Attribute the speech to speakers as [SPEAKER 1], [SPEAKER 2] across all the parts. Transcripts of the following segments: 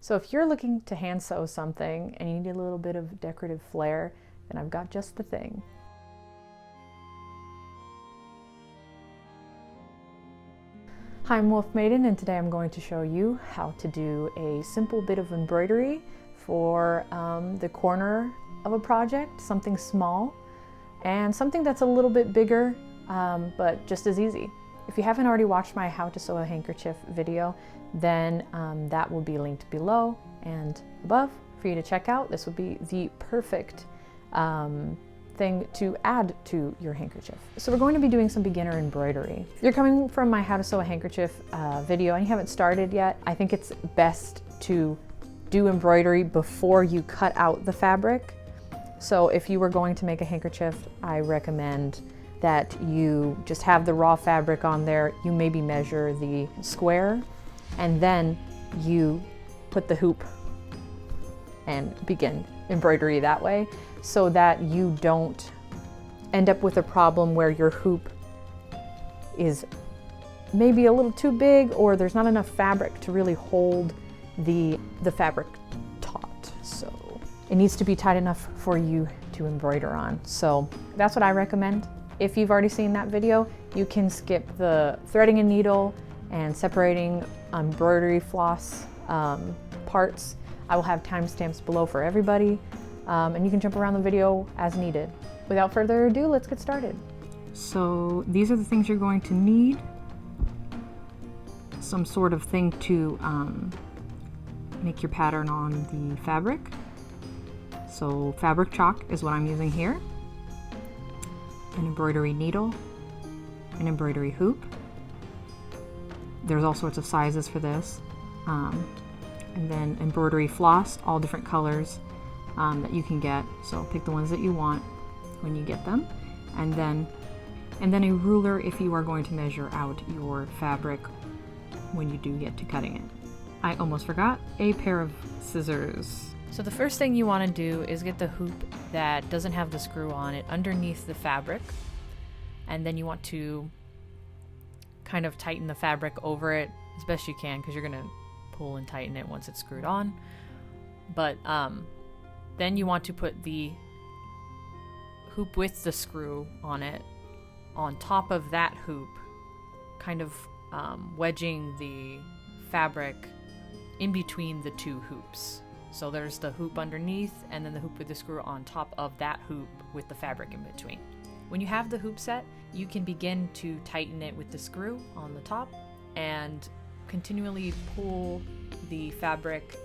[SPEAKER 1] So if you're looking to hand sew something and you need a little bit of decorative flair, then I've got just the thing. Hi, I'm WolfMaiden, and today I'm going to show you how to do a simple bit of embroidery for the corner of a project, something small, and something that's a little bit bigger, but just as easy. If you haven't already watched my How to Sew a Handkerchief video, then that will be linked below and above for you to check out. This would be the perfect thing to add to your handkerchief. So we're going to be doing some beginner embroidery. If you're coming from my How to Sew a Handkerchief video and you haven't started yet, I think it's best to do embroidery before you cut out the fabric. So if you were going to make a handkerchief, I recommend that you just have the raw fabric on there. You maybe measure the square, and then you put the hoop and begin embroidery that way, so that you don't end up with a problem where your hoop is maybe a little too big, or there's not enough fabric to really hold the fabric taut. So it needs to be tight enough for you to embroider on. So that's what I recommend. If you've already seen that video, you can skip the threading a needle and separating embroidery floss parts. I will have timestamps below for everybody, and you can jump around the video as needed. Without further ado, let's get started. So these are the things you're going to need. Some sort of thing to make your pattern on the fabric. So fabric chalk is what I'm using here. An embroidery needle, an embroidery hoop. There's all sorts of sizes for this. And then embroidery floss, all different colors that you can get. So pick the ones that you want when you get them. And then a ruler if you are going to measure out your fabric when you do get to cutting it. I almost forgot, a pair of scissors. So the first thing you want to do is get the hoop that doesn't have the screw on it underneath the fabric, and then you want to kind of tighten the fabric over it as best you can, because you're going to pull and tighten it once it's screwed on. But then you want to put the hoop with the screw on it on top of that hoop, kind of wedging the fabric in between the two hoops. So there's the hoop underneath, and then the hoop with the screw on top of that hoop with the fabric in between. When you have the hoop set, you can begin to tighten it with the screw on the top and continually pull the fabric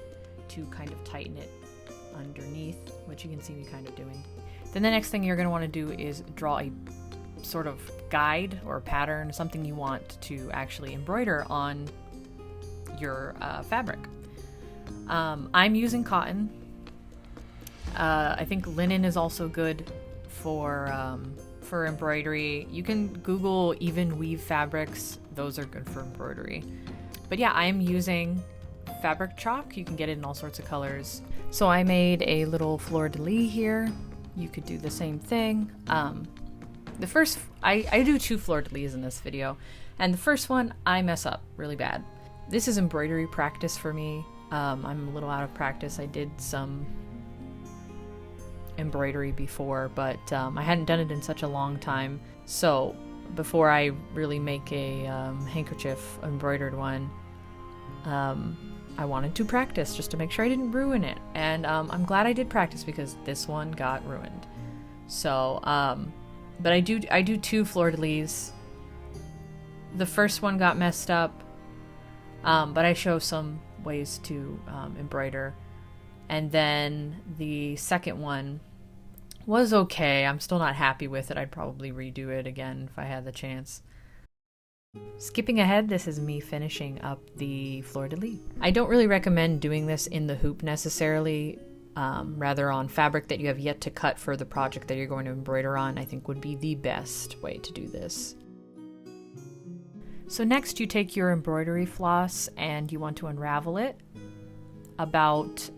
[SPEAKER 1] to kind of tighten it underneath, which you can see me kind of doing. Then the next thing you're going to want to do is draw a sort of guide or pattern, something you want to actually embroider on your fabric. I'm using cotton. I think linen is also good for embroidery. You can Google even weave fabrics. Those are good for embroidery. But yeah, I'm using fabric chalk. You can get it in all sorts of colors. So I made a little Fleur de Lis here. You could do the same thing. I do 2 Fleur de Lis in this video, and the first one I mess up really bad. This is embroidery practice for me. I'm a little out of practice. I did some embroidery before, but I hadn't done it in such a long time. So before I really make a handkerchief embroidered one, I wanted to practice just to make sure I didn't ruin it. And I'm glad I did practice, because this one got ruined. So, but I do 2 Fleur de Lis. The first one got messed up, but I show some ways to embroider. And then the second one was okay. I'm still not happy with it. I'd probably redo it again if I had the chance. Skipping ahead, this is me finishing up the Fleur de Lis. I don't really recommend doing this in the hoop necessarily. Rather on fabric that you have yet to cut for the project that you're going to embroider on, I think would be the best way to do this. So next you take your embroidery floss and you want to unravel it about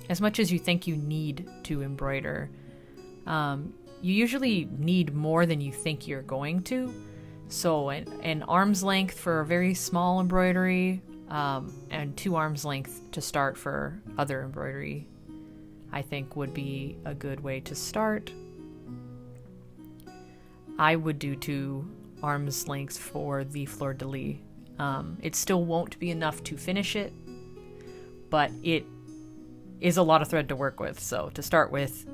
[SPEAKER 1] as much as you think you need to embroider. You usually need more than you think you're going to. So an arm's length for a very small embroidery and 2 arms length to start for other embroidery, I think would be a good way to start. I would do 2 arms lengths for the Fleur de Lis. It still won't be enough to finish it, but it is a lot of thread to work with, so to start with,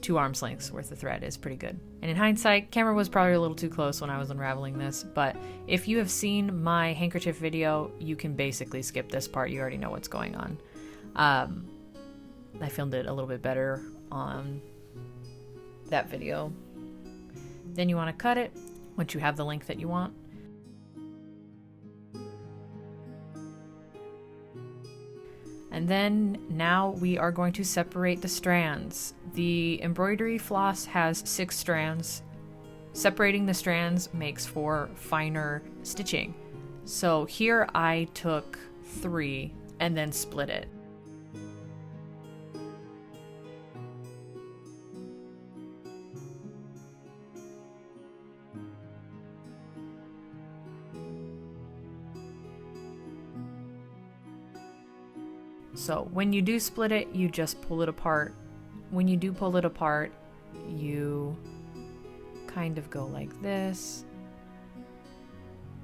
[SPEAKER 1] 2 arms lengths worth of thread is pretty good. And in hindsight, camera was probably a little too close when I was unraveling this, but if you have seen my handkerchief video, you can basically skip this part. You already know what's going on. I filmed it a little bit better on that video. Then you want to cut it once you have the length that you want. And then now we are going to separate the strands. The embroidery floss has 6 strands. Separating the strands makes for finer stitching. So here I took 3 and then split it. So when you do split it, you just pull it apart. When you do pull it apart, you kind of go like this.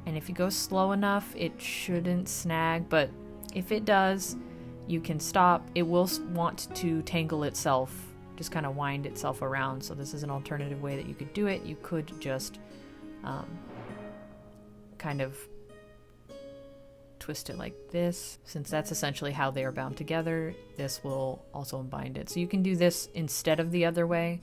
[SPEAKER 1] And if you go slow enough, it shouldn't snag, but if it does, you can stop. It will want to tangle itself, just kind of wind itself around. So this is an alternative way that you could do it. You could just kind of twist it like this. Since that's essentially how they are bound together, this will also bind it. So you can do this instead of the other way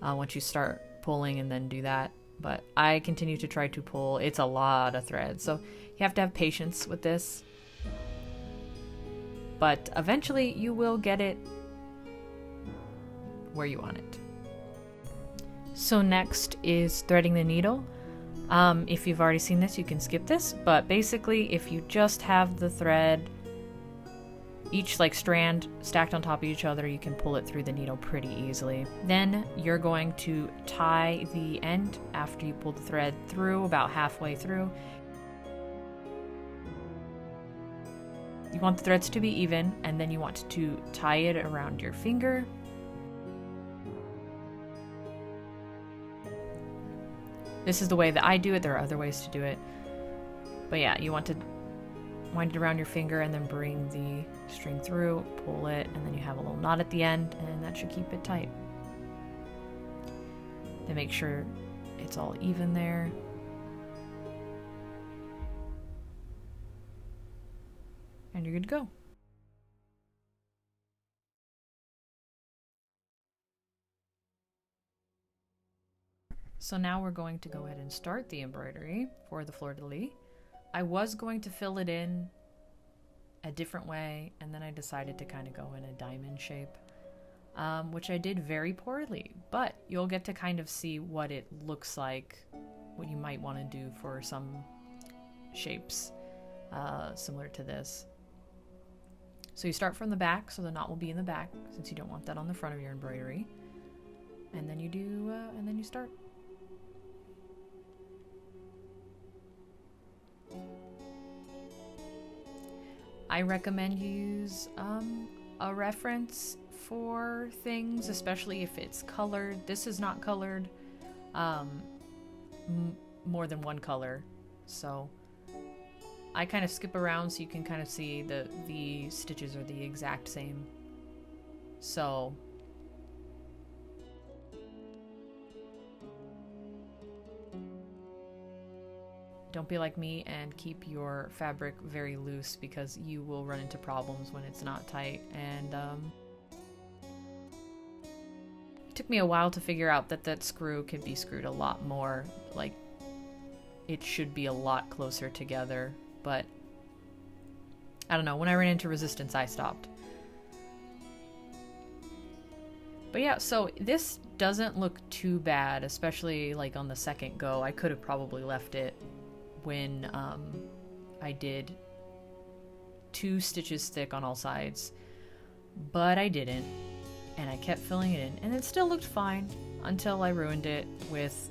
[SPEAKER 1] once you start pulling, and then do that. But I continue to try to pull. It's a lot of thread, so you have to have patience with this. But eventually you will get it where you want it. So next is threading the needle. If you've already seen this, you can skip this, but basically if you just have the thread, each like strand stacked on top of each other, you can pull it through the needle pretty easily. Then you're going to tie the end after you pull the thread through, about halfway through. You want the threads to be even, and then you want to tie it around your finger. This is the way that I do it. There are other ways to do it. But yeah, you want to wind it around your finger and then bring the string through, pull it, and then you have a little knot at the end, and that should keep it tight. Then make sure it's all even there. And you're good to go. So now we're going to go ahead and start the embroidery for the Fleur de Lis. I was going to fill it in a different way, and then I decided to kind of go in a diamond shape, which I did very poorly, but you'll get to kind of see what it looks like, what you might want to do for some shapes similar to this. So you start from the back, so the knot will be in the back, since you don't want that on the front of your embroidery. And then you do, and then you start. I recommend you use a reference for things, especially if it's colored. This is not colored, more than one color, so I kind of skip around so you can kind of see the stitches are the exact same. So don't be like me and keep your fabric very loose, because you will run into problems when it's not tight. And it took me a while to figure out that screw can be screwed a lot more. Like, it should be a lot closer together, but I don't know. When I ran into resistance, I stopped. But yeah, so this doesn't look too bad, especially like on the second go. I could have probably left it when I did 2 stitches thick on all sides, but I didn't, and I kept filling it in, and it still looked fine until I ruined it with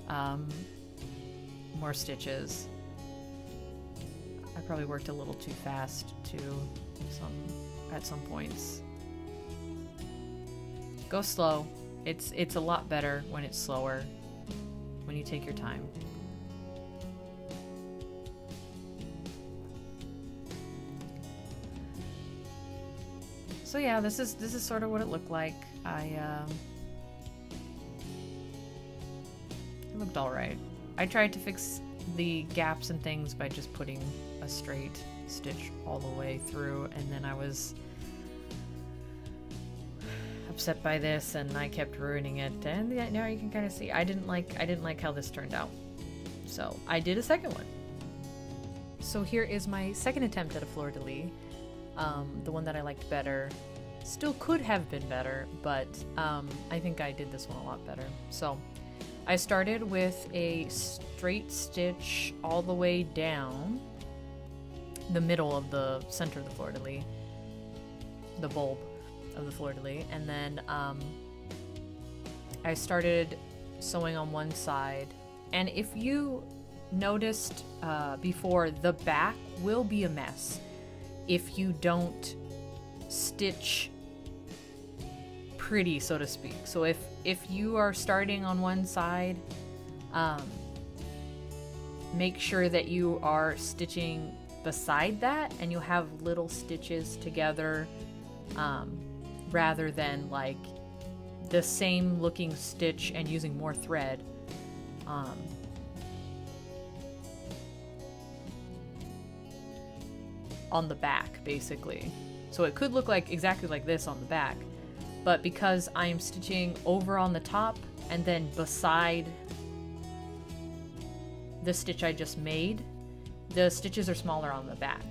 [SPEAKER 1] more stitches. I probably worked a little too fast too, at some points. Go slow. It's a lot better when it's slower, when you take your time. So yeah, this is sort of what it looked like. It looked alright. I tried to fix the gaps and things by just putting a straight stitch all the way through, and then I was upset by this and I kept ruining it, and yeah, now you can kind of see I didn't like how this turned out. So I did a second one. So here is my second attempt at a Fleur de Lis. The one that I liked better. Still could have been better, but I think I did this one a lot better. So I started with a straight stitch all the way down the middle of the center of the Fleur de Lis, the bulb of the Fleur de Lis, and then I started sewing on one side. And if you noticed before, the back will be a mess if you don't stitch pretty, so to speak. So if you are starting on one side, make sure that you are stitching beside that and you have little stitches together, rather than like the same looking stitch and using more thread. On the back, basically. So it could look like exactly like this on the back, but because I am stitching over on the top and then beside the stitch I just made, the stitches are smaller on the back.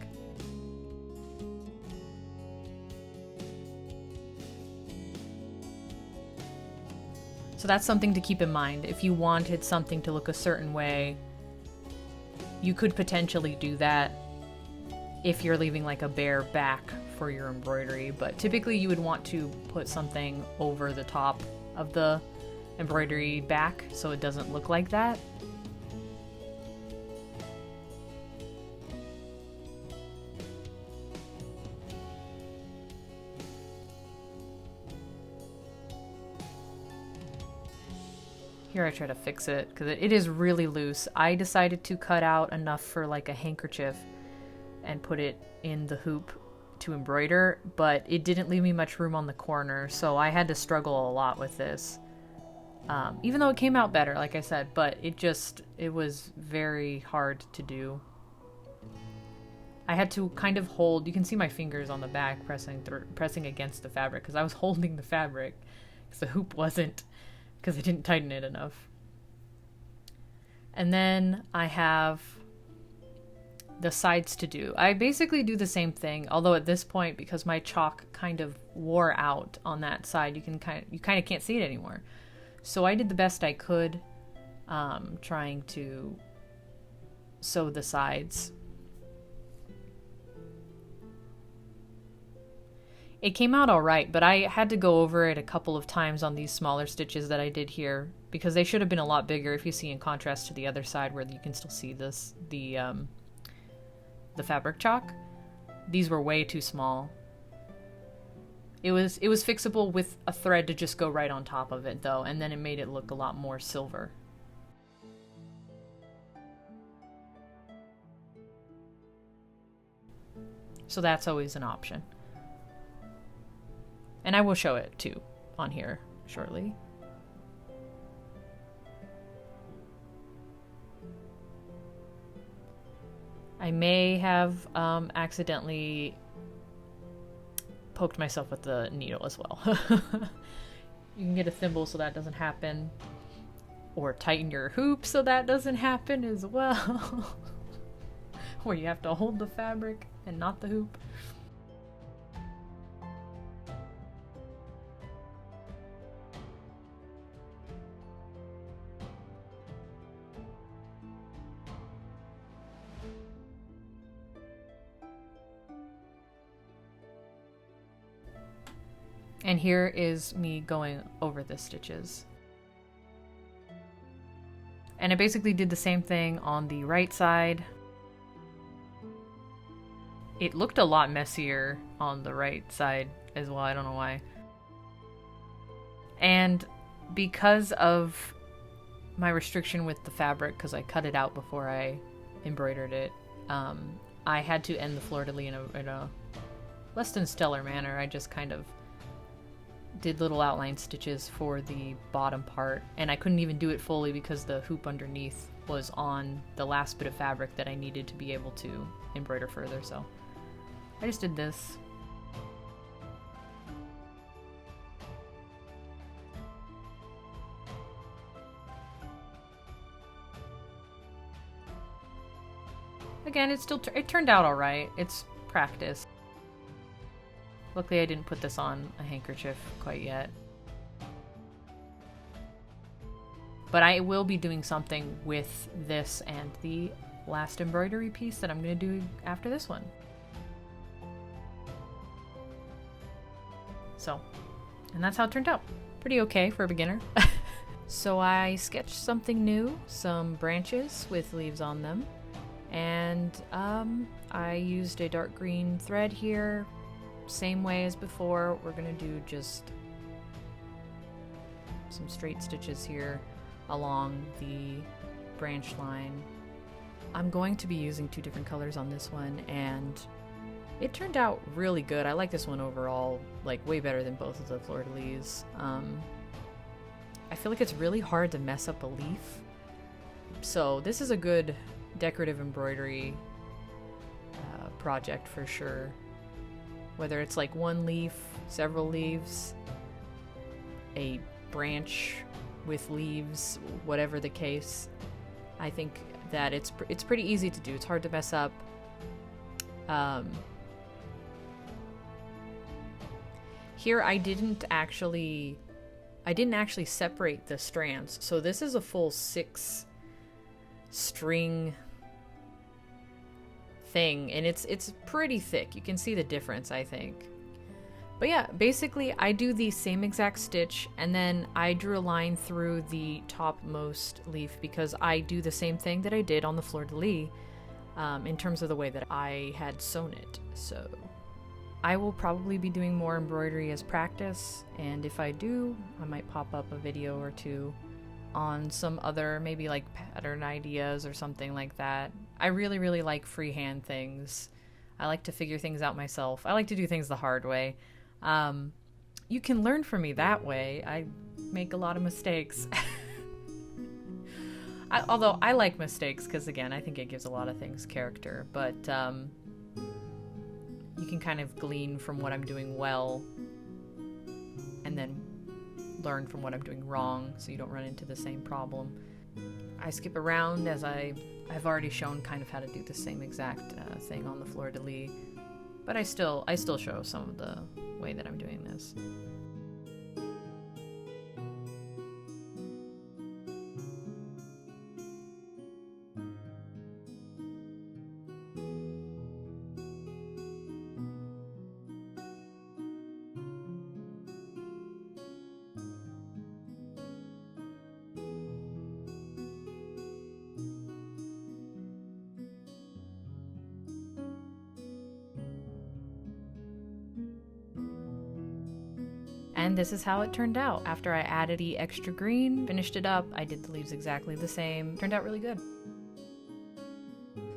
[SPEAKER 1] So that's something to keep in mind. If you wanted something to look a certain way, you could potentially do that if you're leaving like a bare back for your embroidery, but typically you would want to put something over the top of the embroidery back so it doesn't look like that. Here I try to fix it because it is really loose. I decided to cut out enough for like a handkerchief and put it in the hoop to embroider, but it didn't leave me much room on the corner, so I had to struggle a lot with this. Even though it came out better, like I said, but it was very hard to do. I had to kind of hold, you can see my fingers on the back pressing against the fabric because I was holding the fabric because the hoop wasn't, because I didn't tighten it enough. And then I have the sides to do. I basically do the same thing, although at this point, because my chalk kind of wore out on that side, you kind of can't see it anymore. So I did the best I could, trying to sew the sides. It came out all right, but I had to go over it a couple of times on these smaller stitches that I did here because they should have been a lot bigger. If you see, in contrast to the other side where you can still see the fabric chalk, these were way too small. It was fixable with a thread to just go right on top of it though, and then it made it look a lot more silver. So that's always an option. And I will show it too on here shortly. I may have accidentally poked myself with the needle as well. You can get a thimble so that doesn't happen, or tighten your hoop so that doesn't happen as well. Where you have to hold the fabric and not the hoop. And here is me going over the stitches. And I basically did the same thing on the right side. It looked a lot messier on the right side as well. I don't know why. And because of my restriction with the fabric, because I cut it out before I embroidered it, I had to end the Fleur de Lis in a less than stellar manner. I just kind of did little outline stitches for the bottom part, and I couldn't even do it fully because the hoop underneath was on the last bit of fabric that I needed to be able to embroider further, so I just did this. Again, it turned out alright. It's practice. Luckily I didn't put this on a handkerchief quite yet. But I will be doing something with this and the last embroidery piece that I'm going to do after this one. So, and that's how it turned out. Pretty okay for a beginner. So I sketched something new, some branches with leaves on them. And I used a dark green thread here, same way as before. We're gonna do just some straight stitches here along the branch line. I'm going to be using 2 different colors on this one, and it turned out really good. I like this one overall, like way better than both of the Fleur de Lis. I feel like it's really hard to mess up a leaf, so this is a good decorative embroidery project for sure. Whether it's like one leaf, several leaves, a branch with leaves, whatever the case, I think that it's pretty easy to do. It's hard to mess up. Here I didn't actually separate the strands, so this is a full 6 string thing, and it's pretty thick. You can see the difference, I think. But yeah, basically I do the same exact stitch, and then I drew a line through the topmost leaf because I do the same thing that I did on the Fleur de Lis in terms of the way that I had sewn it. So I will probably be doing more embroidery as practice, and if I do, I might pop up a video or 2 on some other, maybe like pattern ideas or something like that. I really like freehand things. I like to figure things out myself. I like to do things the hard way. You can learn from me that way. I make a lot of mistakes. Although I like mistakes because, again, I think it gives a lot of things character, but you can kind of glean from what I'm doing well and then learn from what I'm doing wrong so you don't run into the same problem. I skip around, as I've already shown kind of how to do the same exact thing on the Fleur de Lis, but I still show some of the way that I'm doing this. And this is how it turned out. After I added the extra green, finished it up, I did the leaves exactly the same. Turned out really good.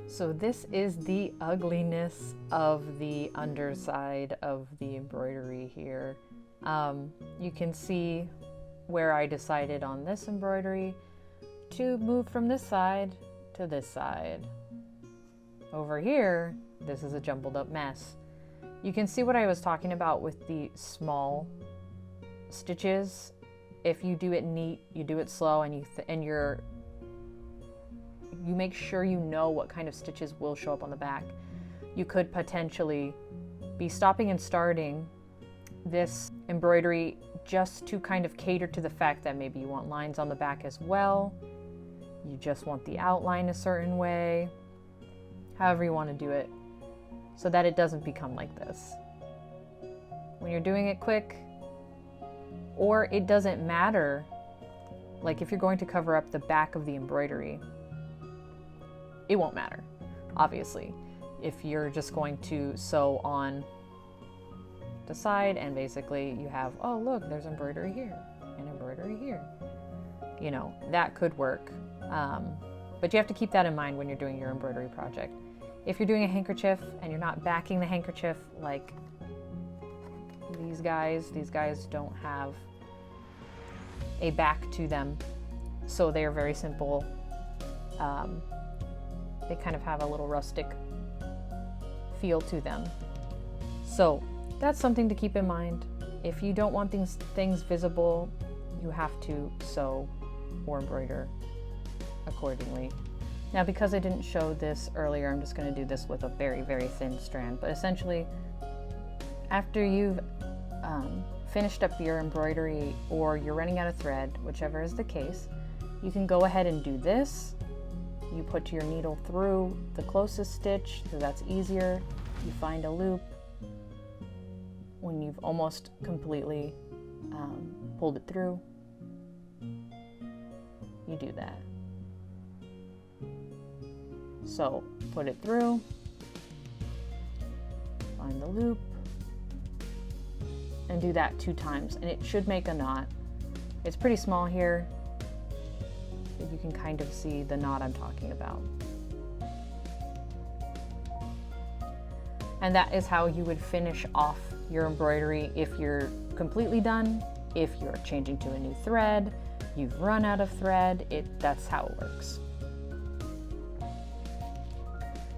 [SPEAKER 1] So this is the ugliness of the underside of the embroidery here. You can see where I decided on this embroidery to move from this side to this side. Over here, this is a jumbled up mess. You can see what I was talking about with the small stitches. If you do it neat, you do it slow, and you make sure you know what kind of stitches will show up on the back. You could potentially be stopping and starting this embroidery just to kind of cater to the fact that maybe you want lines on the back as well. You just want the outline a certain way. However you want to do it, so that it doesn't become like this. When you're doing it quick, or it doesn't matter, like if you're going to cover up the back of the embroidery, it won't matter, obviously. if you're just going to sew on the side and basically you have, oh look, there's embroidery here and embroidery here, you know, that could work. But you have to keep that in mind when you're doing your embroidery project. If you're doing a handkerchief and you're not backing the handkerchief like these guys don't have a back to them, so they're very simple. They kind of have a little rustic feel to them. So that's something to keep in mind. If you don't want things visible, you have to sew or embroider accordingly. Now, because I didn't show this earlier, I'm just going to do this with a very, very thin strand. But essentially, after you've finished up your embroidery or you're running out of thread, whichever is the case, you can go ahead and do this. You put your needle through the closest stitch, so that's easier. You find a loop. When you've almost completely pulled it through, you do that. So put it through, find the loop, and do that 2 times, and it should make a knot. It's pretty small here, but you can kind of see the knot I'm talking about. And that is how you would finish off your embroidery if you're completely done. If you're changing to a new thread, you've run out of thread, that's how it works.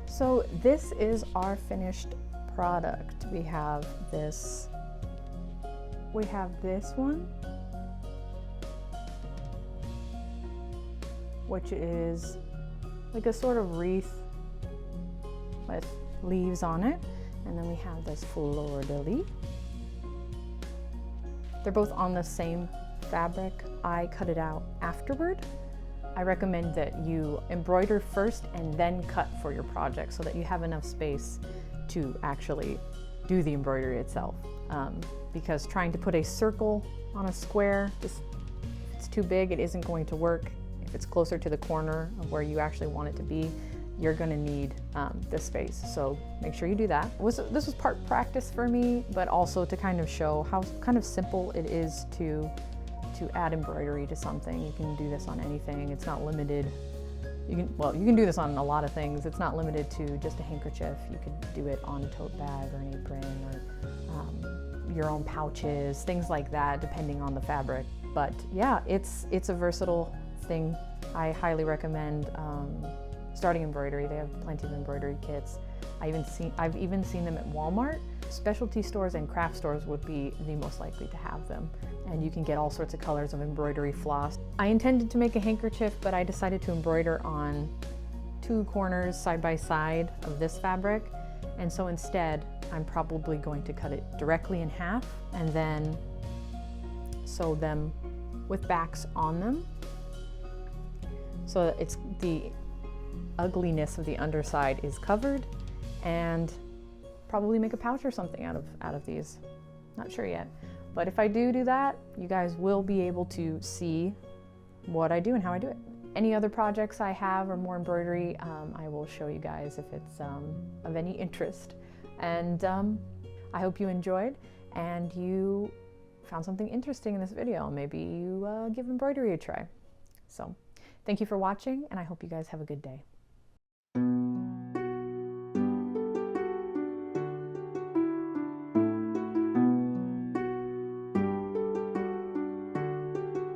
[SPEAKER 1] So this is our finished product. We have this one, which is like a sort of wreath with leaves on it. And then we have this Fleur de Lis. They're both on the same fabric. I cut it out afterward. I recommend that you embroider first and then cut for your project so that you have enough space to actually do the embroidery itself. Because trying to put a circle on a square, if it's too big, it isn't going to work. If it's closer to the corner of where you actually want it to be, you're gonna need this space. So make sure you do that. This was part practice for me, but also to kind of show how kind of simple it is to add embroidery to something. You can do this on anything. It's not limited. You can do this on a lot of things. It's not limited to just a handkerchief. You could do it on a tote bag or an apron or your own pouches, things like that, depending on the fabric. But yeah, it's a versatile thing. I highly recommend starting embroidery. They have plenty of embroidery kits. I've even seen them at Walmart. Specialty stores and craft stores would be the most likely to have them. And you can get all sorts of colors of embroidery floss. I intended to make a handkerchief, but I decided to embroider on 2 corners side by side of this fabric. And so instead, I'm probably going to cut it directly in half and then sew them with backs on them. So that it's the ugliness of the underside is covered, and probably make a pouch or something out of these. Not sure yet. But if I do that, you guys will be able to see what I do and how I do it. Any other projects I have or more embroidery, I will show you guys if it's of any interest. And I hope you enjoyed and you found something interesting in this video. Maybe you give embroidery a try. So thank you for watching, and I hope you guys have a good day.